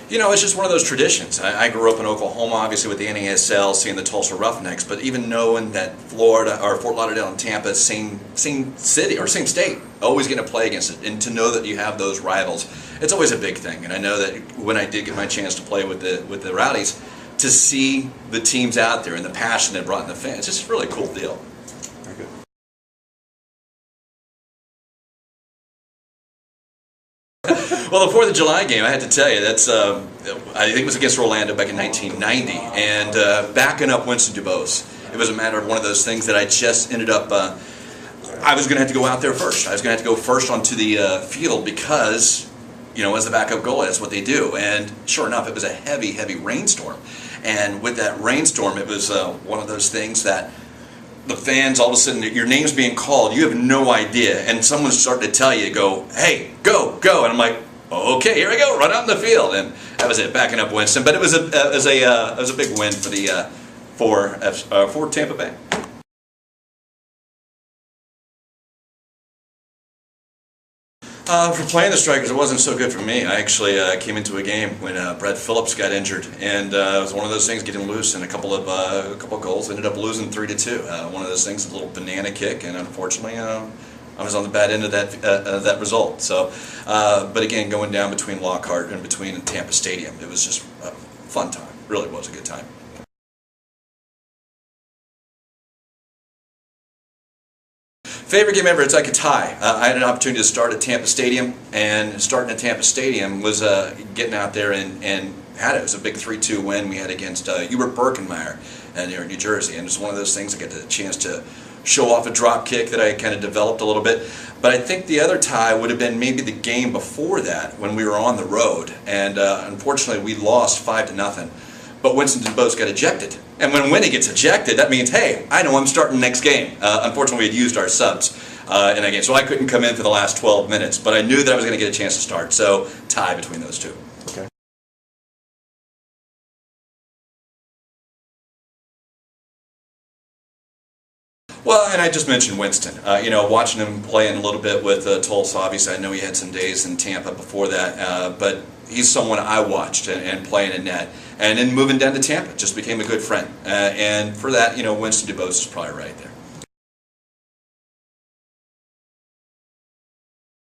You know, it's just one of those traditions. I grew up in Oklahoma, obviously with the NASL, seeing the Tulsa Roughnecks, but even knowing that Florida or Fort Lauderdale and Tampa, same city or same state, always going to play against it, and to know that you have those rivals, it's always a big thing. And I know that when I did get my chance to play with the Rowdies, to see the teams out there and the passion it brought in the fans, it's just a really cool deal. Very good. Well, the 4th of July game, I had to tell you, that's I think it was against Orlando back in 1990, and backing up Winston DuBose. It was a matter of one of those things that I just ended up, I was going to have to go out there first. I was going to have to go first onto the field because, you know, as the backup goalie, that's what they do. And sure enough, it was a heavy, heavy rainstorm. And with that rainstorm, it was one of those things that the fans, all of a sudden, your name's being called, you have no idea, and someone's starting to tell you, go, hey, go, go, and I'm like, okay, here we go, run out in the field, and that was it, backing up Winston. But it was a big win for the for Tampa Bay. For playing the Strikers, it wasn't so good for me. I actually came into a game when Brett Phillips got injured, and it was one of those things, getting loose, and a couple of goals. Ended up losing 3-2. One of those things, a little banana kick, and unfortunately, I was on the bad end of that result. So, but again, going down between Lockhart and between Tampa Stadium, it was just a fun time. Really was a good time. Favorite game ever, it's like a tie. I had an opportunity to start at Tampa Stadium, and starting at Tampa Stadium was getting out there and had it. It was a big 3-2 win we had against Hubert Birkenmeyer there in New Jersey, and it was one of those things I got the chance to show off a drop kick that I kind of developed a little bit. But I think the other tie would have been maybe the game before that when we were on the road, and unfortunately we lost 5-0. But Winston DuBose got ejected. And when Winnie gets ejected, that means, hey, I know I'm starting next game. Unfortunately, we had used our subs in that game, so I couldn't come in for the last 12 minutes. But I knew that I was going to get a chance to start, so tie between those two. Okay. Well, and I just mentioned Winston. You know, watching him playing a little bit with Tulsa, obviously I know he had some days in Tampa before that, but he's someone I watched and playing in net. And then moving down to Tampa, just became a good friend. And for that, you know, Winston DuBose is probably right there.